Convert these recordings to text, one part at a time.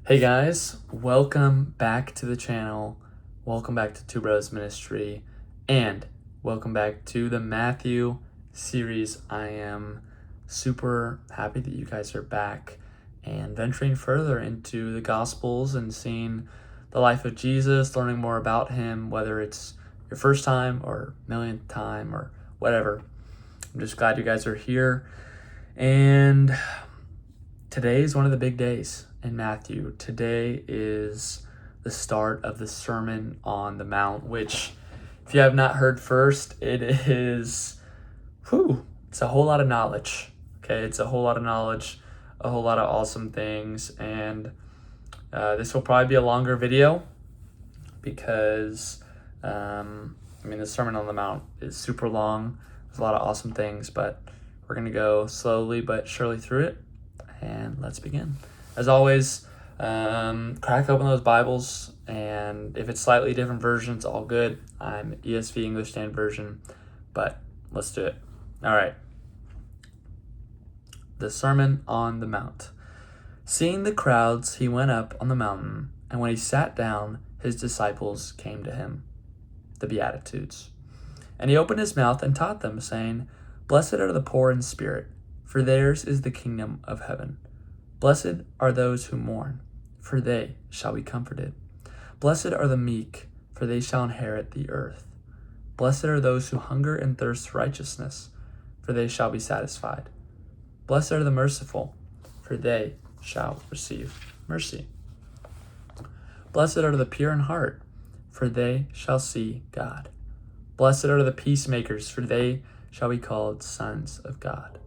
Hey guys, welcome back to the channel. Welcome back to Two Bros Ministry, and welcome back to the Matthew series. I am super happy that you guys are back and venturing further into the Gospels and seeing the life of Jesus, learning more about him, whether it's your first time or millionth time or whatever. I'm just glad you guys are here. And today is one of the big days in Matthew. Today is the start of the Sermon on the Mount, which, if you have not heard first, it's a whole lot of knowledge. Okay, it's a whole lot of knowledge, a whole lot of awesome things, and this will probably be a longer video because, the Sermon on the Mount is super long. There's a lot of awesome things, but we're going to go slowly but surely through it, and let's begin. As always, crack open those Bibles, and if it's slightly different versions, all good. I'm ESV, English Standard Version, but let's do it. All right. The Sermon on the Mount. Seeing the crowds, he went up on the mountain, and when he sat down, his disciples came to him. The Beatitudes. And he opened his mouth and taught them, saying, Blessed are the poor in spirit, for theirs is the kingdom of heaven. Blessed are those who mourn, for they shall be comforted. Blessed are the meek, for they shall inherit the earth. Blessed are those who hunger and thirst for righteousness, for they shall be satisfied. Blessed are the merciful, for they shall receive mercy. Blessed are the pure in heart, for they shall see God. Blessed are the peacemakers, for they shall be called sons of God.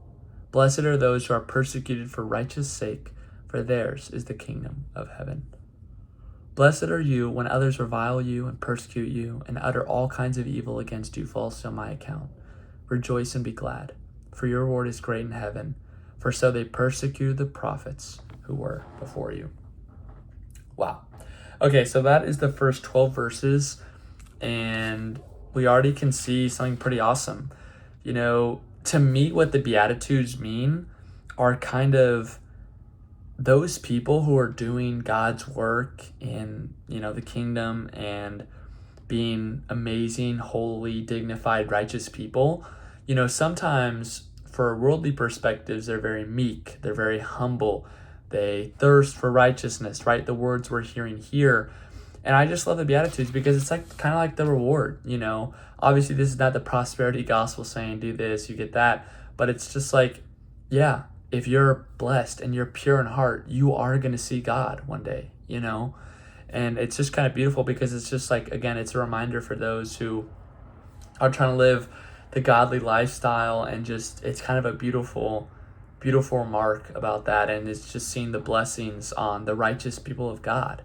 Blessed are those who are persecuted for righteous sake, for theirs is the kingdom of heaven. Blessed are you when others revile you and persecute you and utter all kinds of evil against you falsely on my account. Rejoice and be glad, for your reward is great in heaven, for so they persecuted the prophets who were before you. Wow. Okay, so that is the first 12 verses, and we already can see something pretty awesome. To me, what the Beatitudes mean are kind of those people who are doing God's work in, the kingdom and being amazing, holy, dignified, righteous people. Sometimes for worldly perspectives, they're very meek, they're very humble, they thirst for righteousness, right? The words we're hearing here. And I just love the Beatitudes because it's kind of like the reward, Obviously, this is not the prosperity gospel saying, do this, you get that. But it's just if you're blessed and you're pure in heart, you are going to see God one day, And it's just kind of beautiful because it's just again, it's a reminder for those who are trying to live the godly lifestyle, and it's kind of a beautiful remark about that. And it's just seeing the blessings on the righteous people of God.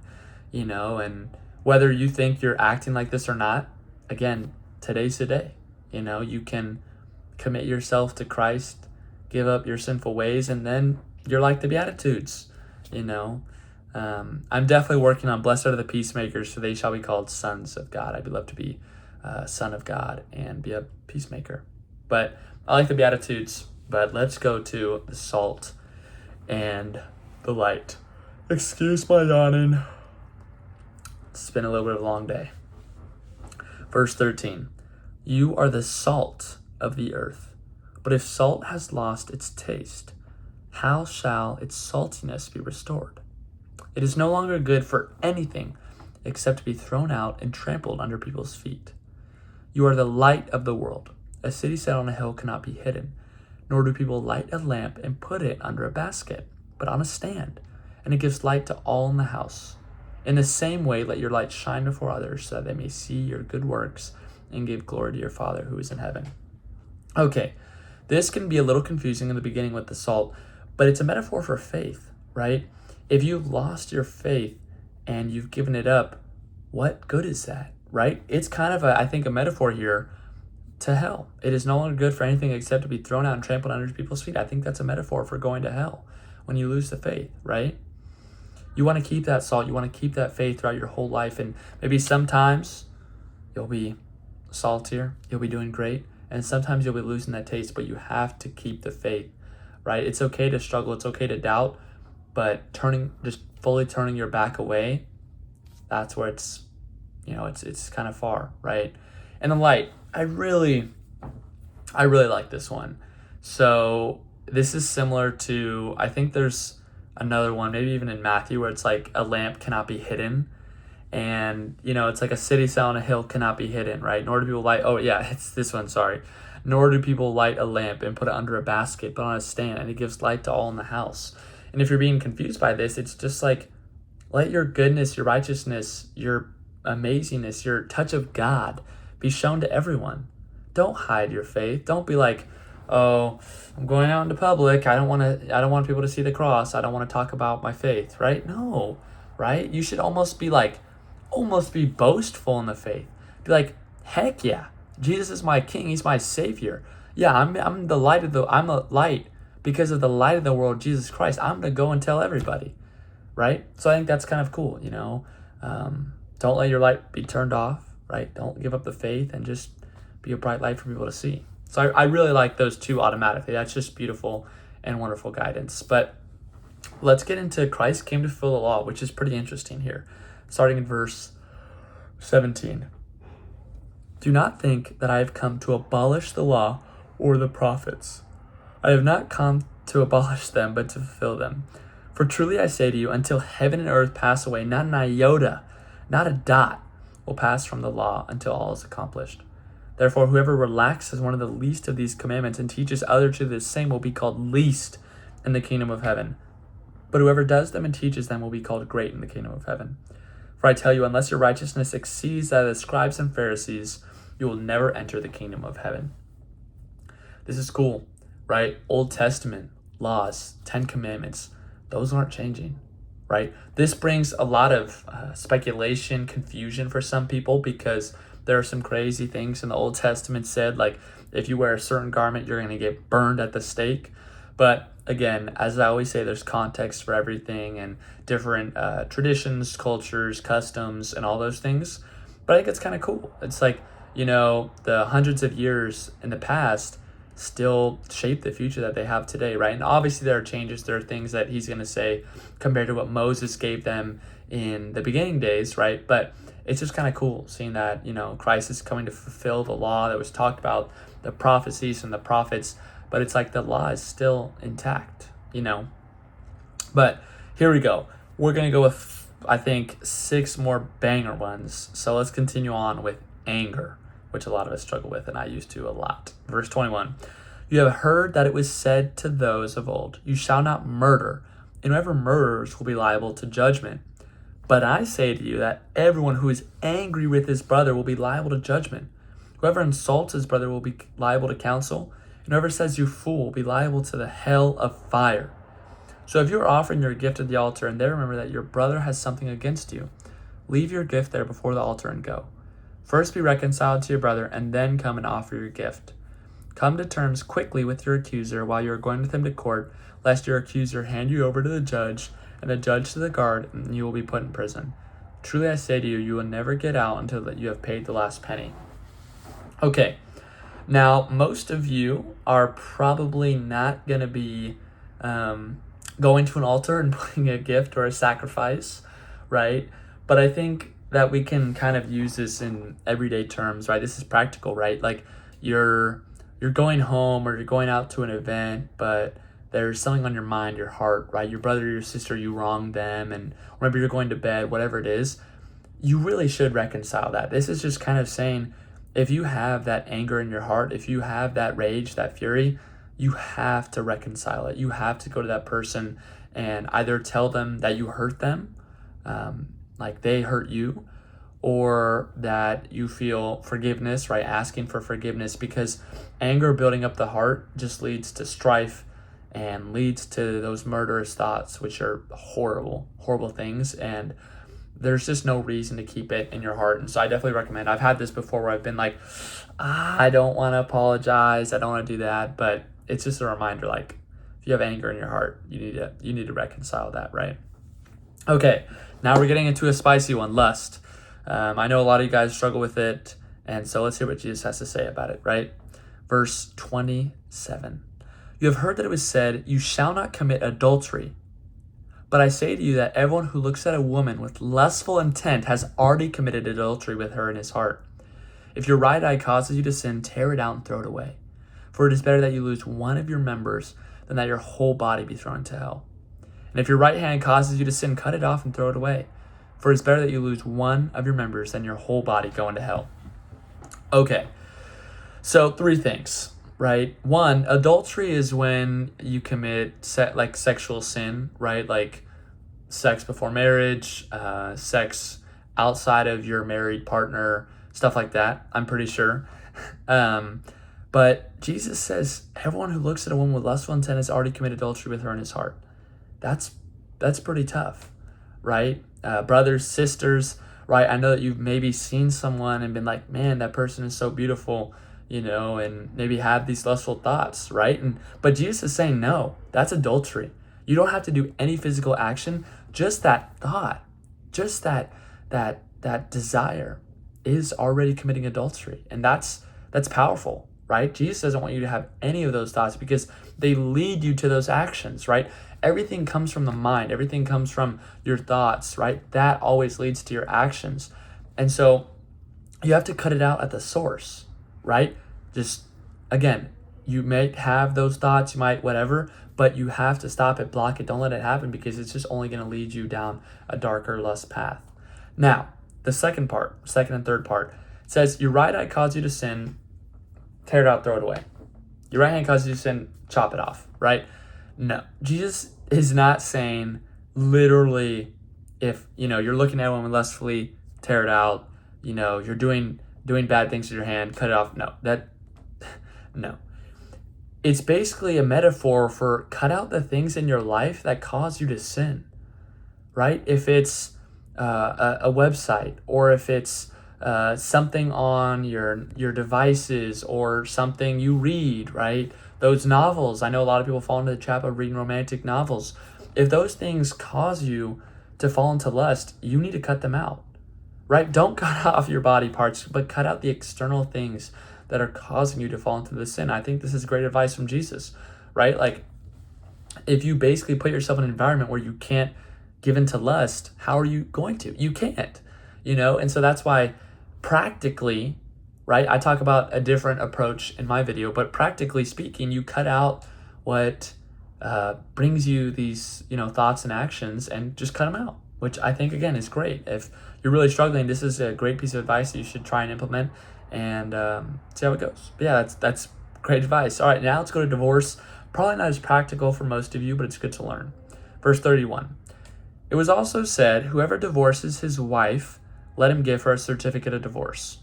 And whether you think you're acting like this or not, again, today's the day. You can commit yourself to Christ, give up your sinful ways, and then you're like the Beatitudes. I'm definitely working on blessed are the peacemakers, for they shall be called sons of God. I'd love to be a son of God and be a peacemaker. But I like the Beatitudes, but let's go to the salt and the light. Excuse my yawning. It's been a little bit of a long day. Verse 13, you are the salt of the earth, but if salt has lost its taste, how shall its saltiness be restored? It is no longer good for anything except to be thrown out and trampled under people's feet. You are the light of the world. A city set on a hill cannot be hidden, nor do people light a lamp and put it under a basket, but on a stand, and it gives light to all in the house. In the same way, let your light shine before others, so that they may see your good works and give glory to your Father who is in heaven. Okay, this can be a little confusing in the beginning with the salt, but it's a metaphor for faith, right? If you've lost your faith and you've given it up, what good is that, right? It's kind of a metaphor here to hell. It is no longer good for anything except to be thrown out and trampled under people's feet. I think that's a metaphor for going to hell when you lose the faith, right? You want to keep that salt. You want to keep that faith throughout your whole life. And maybe sometimes you'll be saltier. You'll be doing great. And sometimes you'll be losing that taste. But you have to keep the faith, right? It's okay to struggle. It's okay to doubt. But just fully turning your back away, that's where it's kind of far, right? And the light, I really like this one. So this is similar to, I think there's another one, maybe even in Matthew, where it's like a lamp cannot be hidden. And, it's like a city set on a hill cannot be hidden, right? Nor do people light, oh yeah, it's this one, sorry. Nor do people light a lamp and put it under a basket, but on a stand, and it gives light to all in the house. And if you're being confused by this, it's just like, let your goodness, your righteousness, your amazingness, your touch of God be shown to everyone. Don't hide your faith. Don't be like, oh, I'm going out into public. I don't want people to see the cross. I don't want to talk about my faith, right? No, right? You should almost be boastful in the faith. Be like, heck yeah, Jesus is my King. He's my Savior. Yeah, I'm a light because of the light of the world, Jesus Christ. I'm gonna go and tell everybody, right? So I think that's kind of cool. Don't let your light be turned off, right? Don't give up the faith, and just be a bright light for people to see. So I really like those two automatically. That's just beautiful and wonderful guidance. But let's get into Christ came to fulfill the law, which is pretty interesting here. Starting in verse 17. Do not think that I have come to abolish the law or the prophets. I have not come to abolish them, but to fulfill them. For truly I say to you, until heaven and earth pass away, not an iota, not a dot, will pass from the law until all is accomplished. Therefore, whoever relaxes one of the least of these commandments and teaches others to do the same will be called least in the kingdom of heaven. But whoever does them and teaches them will be called great in the kingdom of heaven. For I tell you, unless your righteousness exceeds that of the scribes and Pharisees, you will never enter the kingdom of heaven. This is cool, right? Old Testament laws, 10 commandments, those aren't changing, right? This brings a lot of speculation, confusion for some people, because there are some crazy things in the Old Testament said, like if you wear a certain garment, you're going to get burned at the stake. But again, as I always say, there's context for everything, and different traditions, cultures, customs, and all those things. But I think it's kind of cool. It's like, the hundreds of years in the past still shape the future that they have today, right? And obviously there are changes. There are things that he's going to say compared to what Moses gave them in the beginning days, right? But it's just kind of cool seeing that, Christ is coming to fulfill the law that was talked about, the prophecies and the prophets, but it's like the law is still intact, But here we go. We're going to go with, I think, 6 more banger ones. So let's continue on with anger, which a lot of us struggle with, and I used to a lot. Verse 21. You have heard that it was said to those of old, you shall not murder, and whoever murders will be liable to judgment. But I say to you that everyone who is angry with his brother will be liable to judgment. Whoever insults his brother will be liable to counsel, and whoever says you fool will be liable to the hell of fire. So if you are offering your gift at the altar, and there remember that your brother has something against you, leave your gift there before the altar and go. First be reconciled to your brother, and then come and offer your gift. Come to terms quickly with your accuser while you are going with him to court, lest your accuser hand you over to the judge, and the judge to the guard, and you will be put in prison. Truly I say to you, you will never get out until you have paid the last penny. Okay, now most of you are probably not going to be going to an altar and putting a gift or a sacrifice, right? But I think that we can kind of use this in everyday terms, right? This is practical, right? Like you're going home or you're going out to an event, but there's something on your mind, your heart, right? Your brother or your sister, you wronged them, and or maybe you're going to bed, whatever it is. You really should reconcile that. This is just kind of saying, if you have that anger in your heart, if you have that rage, that fury, you have to reconcile it. You have to go to that person and either tell them that you hurt them, like they hurt you, or that you feel forgiveness, right? Asking for forgiveness, because anger building up the heart just leads to strife and leads to those murderous thoughts, which are horrible, horrible things. And there's just no reason to keep it in your heart. And so I definitely recommend, I've had this before where I've been like, I don't want to apologize, I don't want to do that. But it's just a reminder, like, if you have anger in your heart, you need to reconcile that, right? Okay, now we're getting into a spicy one, lust. I know a lot of you guys struggle with it, and so let's hear what Jesus has to say about it, right? Verse 27. You have heard that it was said, you shall not commit adultery. But I say to you that everyone who looks at a woman with lustful intent has already committed adultery with her in his heart. If your right eye causes you to sin, tear it out and throw it away. For it is better that you lose one of your members than that your whole body be thrown into hell. And if your right hand causes you to sin, cut it off and throw it away. For it's better that you lose one of your members than your whole body go into hell. Okay, so 3 things, right? 1, adultery is when you commit sexual sin, right? Like sex before marriage, sex outside of your married partner, stuff like that, I'm pretty sure. But Jesus says everyone who looks at a woman with lustful intent has already committed adultery with her in his heart. That's pretty tough, right? Brothers, sisters, right? I know that you've maybe seen someone and been like, man, that person is so beautiful, and maybe have these lustful thoughts, right? But Jesus is saying, no, that's adultery. You don't have to do any physical action. Just that thought, just that desire is already committing adultery. And that's powerful, right? Jesus doesn't want you to have any of those thoughts because they lead you to those actions, right? Everything comes from the mind. Everything comes from your thoughts, right? That always leads to your actions. And so you have to cut it out at the source, right? Just, again, you may have those thoughts, you might whatever, but you have to stop it, block it, don't let it happen because it's just only going to lead you down a darker lust path. Now, the second and third part, says your right eye causes you to sin, tear it out, throw it away. Your right hand causes you to sin, chop it off, right? No, Jesus is not saying literally if, you're looking at a woman lustfully, tear it out, you're doing bad things with your hand, cut it off. No. It's basically a metaphor for cut out the things in your life that cause you to sin, right? If it's a website, or if it's something on your devices, or something you read, right? Those novels, I know a lot of people fall into the trap of reading romantic novels. If those things cause you to fall into lust, you need to cut them out, right? Don't cut off your body parts, but cut out the external things that are causing you to fall into the sin. I think this is great advice from Jesus, right? Like, if you basically put yourself in an environment where you can't give into lust, how are you going to? You can't, And so that's why practically, right? I talk about a different approach in my video, but practically speaking, you cut out what brings you these, thoughts and actions and just cut them out, which I think, again, is great. If you're really struggling, this is a great piece of advice that you should try and implement and see how it goes. But yeah, that's great advice. All right, now let's go to divorce. Probably not as practical for most of you, but it's good to learn. Verse 31. It was also said, whoever divorces his wife, let him give her a certificate of divorce.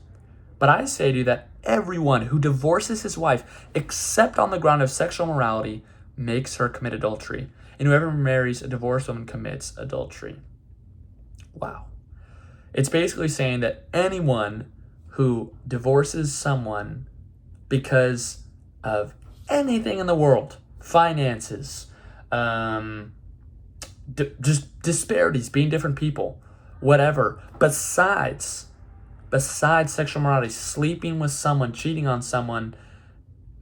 But I say to you that everyone who divorces his wife, except on the ground of sexual morality, makes her commit adultery. And whoever marries a divorced woman commits adultery. Wow. It's basically saying that anyone who divorces someone because of anything in the world, finances, just disparities, being different people, whatever, besides sexual morality, sleeping with someone, cheating on someone,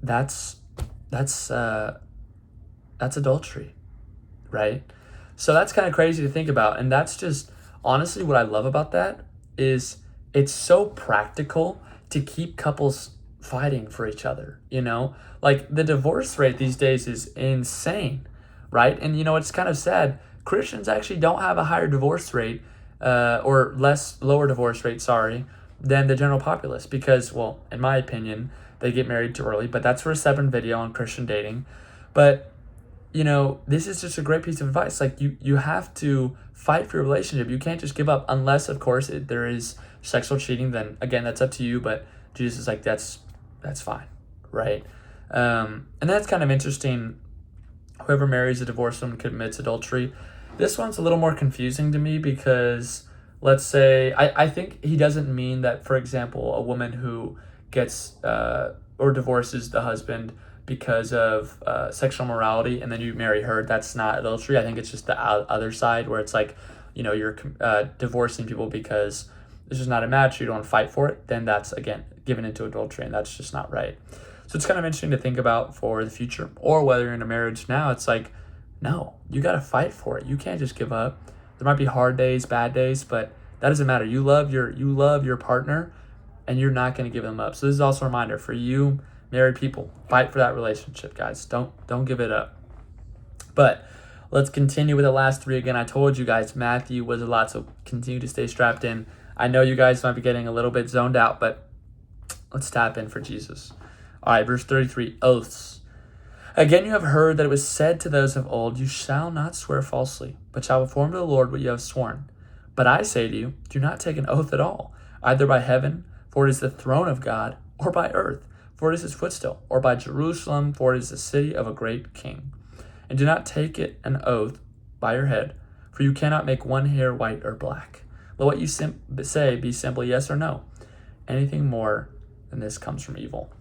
that's adultery, right? So that's kind of crazy to think about. And that's just, honestly, what I love about that is it's so practical to keep couples fighting for each other, Like, the divorce rate these days is insane, right? And, it's kind of sad. Christians actually don't have a higher divorce rate, or lower divorce rate, than the general populace because, well, in my opinion, they get married too early, but that's for a separate video on Christian dating. But, this is just a great piece of advice. Like, you have to fight for your relationship. You can't just give up unless, of course, there is sexual cheating. Then, again, that's up to you, but Jesus is like, that's fine, right? And that's kind of interesting. Whoever marries a divorced woman commits adultery. This one's a little more confusing to me because, let's say, I think he doesn't mean that, for example, a woman who gets or divorces the husband because of sexual morality and then you marry her, that's not adultery. I think it's just the other side where it's like, you're divorcing people because this is not a match, you don't fight for it, then that's, again, given into adultery, and that's just not right. So it's kind of interesting to think about for the future, or whether you're in a marriage now, it's like, No, you got to fight for it. You can't just give up. There might be hard days, bad days, but that doesn't matter. You love your partner, and you're not going to give them up. So this is also a reminder for you married people, fight for that relationship, guys. Don't give it up. But let's continue with the last three. Again, I told you guys Matthew was a lot, so continue to stay strapped in. I know you guys might be getting a little bit zoned out, but let's tap in for Jesus. All right, verse 33, oaths. Again, you have heard that it was said to those of old, you shall not swear falsely, but shall perform to the Lord what you have sworn. But I say to you, do not take an oath at all, either by heaven, for it is the throne of God, or by earth, for it is his footstool, or by Jerusalem, for it is the city of a great king. And do not take it an oath by your head, for you cannot make one hair white or black. Let what you say be simply yes or no. Anything more than this comes from evil.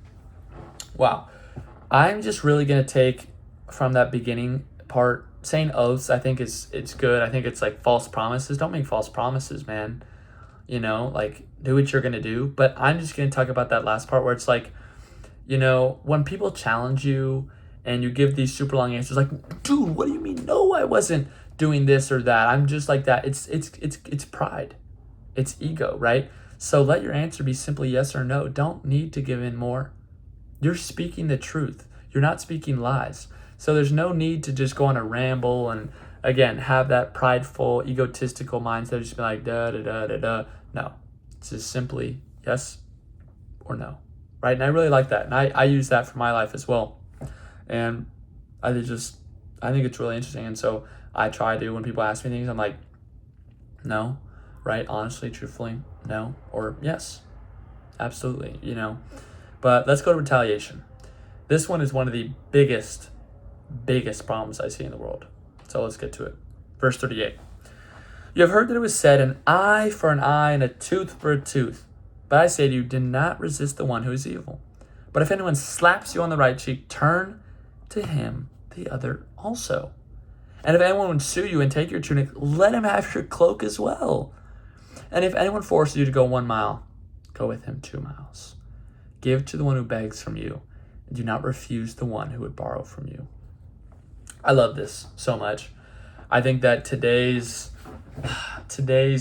Wow. I'm just really going to take from that beginning part, saying oaths, I think it's good. I think it's like false promises. Don't make false promises, man. You know, like do what you're going to do. But I'm just going to talk about that last part where it's like, you know, when people challenge you and you give these super long answers like, dude, what do you mean? No, I wasn't doing this or that. I'm just like that. It's pride. It's ego, right? So let your answer be simply yes or no. Don't need to give in more. You're speaking the truth. You're not speaking lies. So there's no need to just go on a ramble and, again, have that prideful, egotistical mindset, just be like, da. No, it's just simply yes or no, right? And I really like that. And I use that for my life as well. And I think it's really interesting. And so I try to, when people ask me things, I'm like, no, right? Honestly, truthfully, no, or yes, absolutely, you know. But let's go to retaliation. This one is one of the biggest problems I see in the world. So let's get to it. Verse 38. You have heard that it was said, an eye for an eye and a tooth for a tooth. But I say to you, do not resist the one who is evil. But if anyone slaps you on the right cheek, turn to him the other also. And if anyone would sue you and take your tunic, let him have your cloak as well. And if anyone forces you to go 1 mile, go with him 2 miles. Give to the one who begs from you, and do not refuse the one who would borrow from you. I love this so much. I think that today's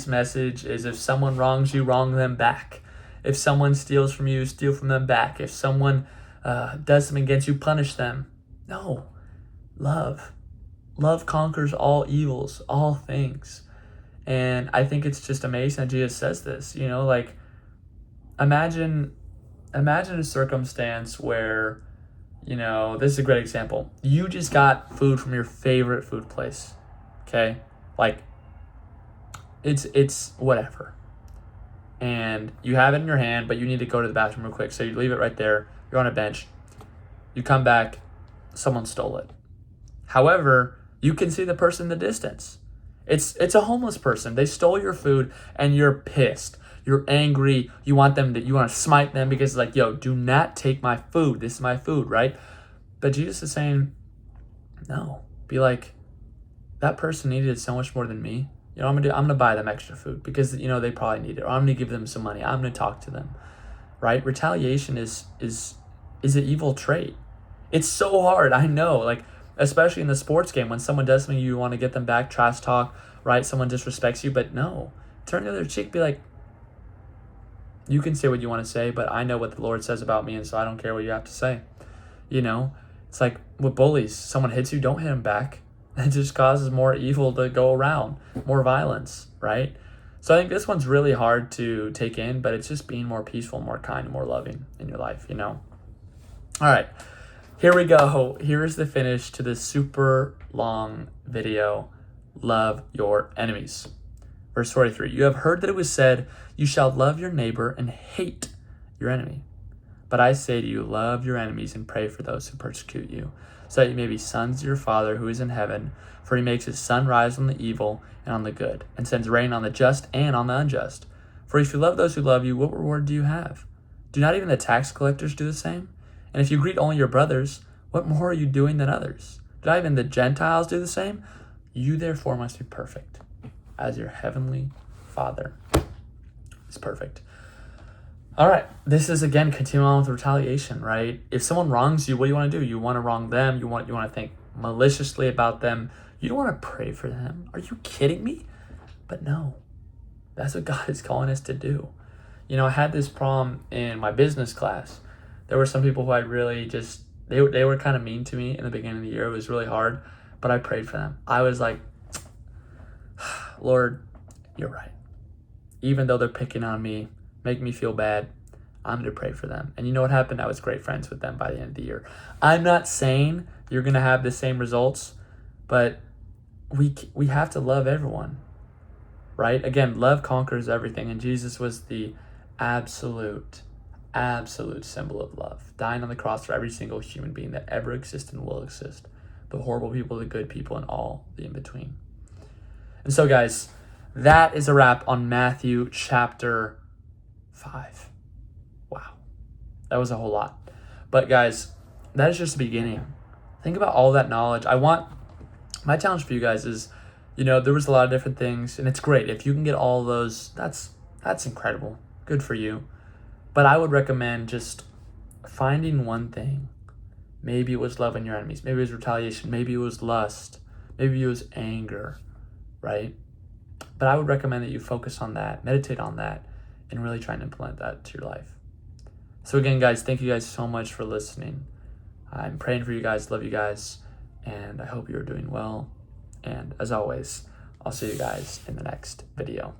message is if someone wrongs you, wrong them back. If someone steals from you, steal from them back. If someone does something against you, punish them. No. Love. Love conquers all evils, all things. And I think it's just amazing that Jesus says this. You know, like, imagine a circumstance where, you know, this is a great example. You just got food from your favorite food place, okay? Like, it's whatever. And you have it in your hand, but you need to go to the bathroom real quick. So you leave it right there. You're on a bench. You come back. Someone stole it. However, you can see the person in the distance. It's a homeless person. They stole your food, and you're pissed. You're angry. You want to smite them because it's like, yo, do not take my food. This is my food, right? But Jesus is saying, no. Be like, that person needed it so much more than me. You know, I'm gonna buy them extra food because, you know, they probably need it. Or I'm gonna give them some money. I'm gonna talk to them, right? Retaliation is an evil trait. It's so hard. I know, like, especially in the sports game, when someone does something, you want to get them back, trash talk, right? Someone disrespects you, but no, turn the other cheek. Be like, you can say what you want to say, but I know what the Lord says about me, and so I don't care what you have to say. You know, it's like with bullies. Someone hits you, don't hit them back. It just causes more evil to go around, more violence, right? So I think this one's really hard to take in, but it's just being more peaceful, more kind, more loving in your life, you know? All right, here we go. Here's the finish to this super long video. Love your enemies. Verse 43, you have heard that it was said, you shall love your neighbor and hate your enemy. But I say to you, love your enemies and pray for those who persecute you, so that you may be sons of your Father who is in heaven. For he makes his sun rise on the evil and on the good, and sends rain on the just and on the unjust. For if you love those who love you, what reward do you have? Do not even the tax collectors do the same? And if you greet only your brothers, what more are you doing than others? Do not even the Gentiles do the same? You therefore must be perfect, as your heavenly Father is perfect. All right, this is, again, continuing on with retaliation, right? If someone wrongs you, what do you want to do? You want to wrong them. You want to think maliciously about them. You don't want to pray for them. Are you kidding me? But no, that's what God is calling us to do. You know, I had this problem in my business class. There were some people who I really just, they were kind of mean to me in the beginning of the year. It was really hard, but I prayed for them. I was like, Lord, you're right. Even though they're picking on me, make me feel bad, I'm going to pray for them. And you know what happened? I was great friends with them by the end of the year. I'm not saying you're going to have the same results, but we have to love everyone, right? Again, love conquers everything. And Jesus was the absolute symbol of love, dying on the cross for every single human being that ever existed and will exist, the horrible people, the good people, and all the in-between. And so, guys, that is a wrap on Matthew chapter 5. Wow, that was a whole lot. But guys, that is just the beginning. Think about all that knowledge. My challenge for you guys is, you know, there was a lot of different things, and it's great. If you can get all those, that's incredible. Good for you. But I would recommend just finding one thing. Maybe it was loving your enemies. Maybe it was retaliation. Maybe it was lust. Maybe it was anger, right? But I would recommend that you focus on that, meditate on that, and really try and implement that to your life. So again, guys, thank you guys so much for listening. I'm praying for you guys, love you guys, and I hope you're doing well. And as always, I'll see you guys in the next video.